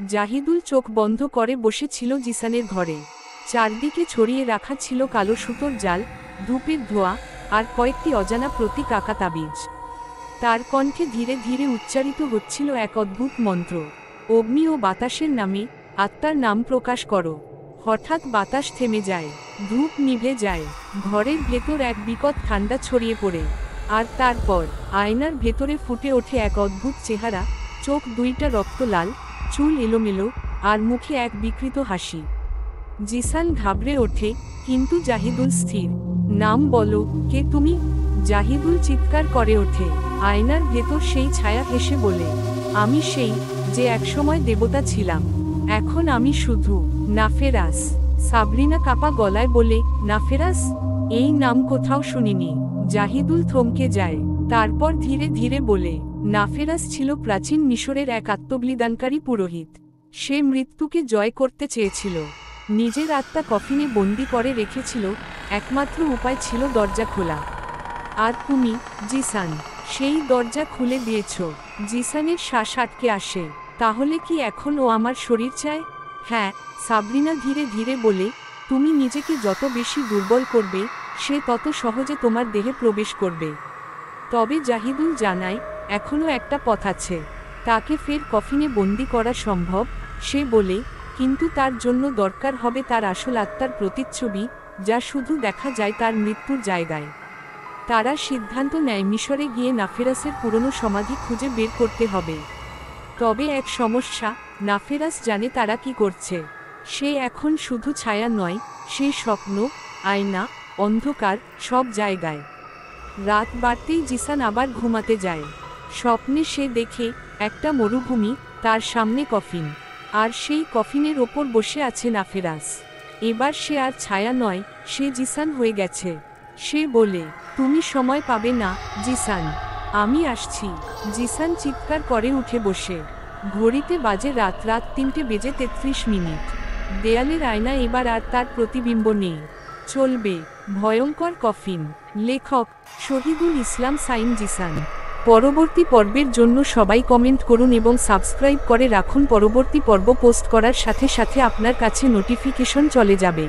জাহিদুল চোখ বন্ধ করে বসেছিল জিসানের ঘরে। চারদিকে ছড়িয়ে রাখা ছিল কালো সুতোর জাল, ধূপের ধোঁয়া, আর কয়েকটি অজানা প্রতীক আঁকা তাবিজ। তার কণ্ঠে ধীরে ধীরে উচ্চারিত হচ্ছিল এক অদ্ভুত মন্ত্র, অগ্নি ও বাতাসের নামে, আত্মার নাম প্রকাশ করো। হঠাৎ বাতাস থেমে যায়, ধূপ নিভে যায়, ঘরের ভেতর এক বিকট ঠান্ডা ছড়িয়ে পড়ে। আর তারপর আয়নার ভেতরে ফুটে ওঠে এক অদ্ভুত চেহারা, চোখ দুইটা রক্ত লাল, চুল এলোমেলো, আর মুখে এক বিকৃত হাসি। জিসান ঘাবড়ে ওঠে, কিন্তু জাহিদুল স্থির। নাম বলো, কে তুমি? জাহিদুল চিৎকার করে ওঠে। আয়নার ভেতর সেই ছায়া হেসে বলে, আমি সেই, যে একসময় দেবতা ছিলাম। এখন আমি শুধু নাফেরাস। সাবরিনা কাপা গলায় বলে, নাফেরাস? এই নাম কোথাও শুনিনি। জাহিদুল থমকে যায়, তারপর ধীরে ধীরে বলে, নাফেরাস ছিল প্রাচীন মিশরের এক আত্মবলিদানকারী পুরোহিত। সে মৃত্যুকে জয় করতে চেয়েছিল, নিজের আত্মা কফিনে বন্দি করে রেখেছিল, একমাত্র উপায় ছিল দরজা খোলা। আর তুমি, জিসান, সেই দরজা খুলে দিয়েছ। জিসানের শ্বাস আটকে আসে। তাহলে কি এখন ও আমার শরীর চায়? হ্যাঁ, সাবরিনা ধীরে ধীরে বলে, তুমি নিজেকে যত বেশি দুর্বল করবে, সে তত সহজে তোমার দেহে প্রবেশ করবে। তবে জাহিদুল জানায়, এখনও একটা পথ আছে। তাকে ফের কফিনে বন্দি করা সম্ভব, সে বলে, কিন্তু তার জন্য দরকার হবে তার আসল আত্মার প্রতিচ্ছবি, যা শুধু দেখা যায় তার মৃত্যুর জায়গায়। তারা সিদ্ধান্ত নেয় মিশরে গিয়ে নাফেরাসের পুরনো সমাধি খুঁজে বের করতে হবে। তবে এক সমস্যা, নাফেরাস জানে তারা কি করছে। সে এখন শুধু ছায়া নয়, সে স্বপ্ন, আয়না, অন্ধকার, সব জায়গায়। রাত বাড়তেই জিসান আবার ঘুমাতে যায়। স্বপ্নে সে দেখে একটা মরুভূমি, তার সামনে কফিন, আর সেই কফিনের ওপর বসে আছে নাফেরাস। এবার সে আর ছায়া নয়, সে জিসান হয়ে গেছে। সে বলে, তুমি সময় পাবে না, জিসান, আমি আসছি। জিসান চিৎকার করে উঠে বসে। ঘড়িতে বাজে রাত 3:33। দেয়ালের আয়না এবার আর তার প্রতিবিম্ব নেই। চলবে ভয়ঙ্কর কফিন। লেখক শহীদুল ইসলাম সাইম জিসান। পরবর্তী পর্বের জন্য সবাই কমেন্ট করুন এবং সাবস্ক্রাইব করে রাখুন। পরবর্তী পর্ব পোস্ট করার সাথে সাথে আপনার কাছে নোটিফিকেশন চলে যাবে।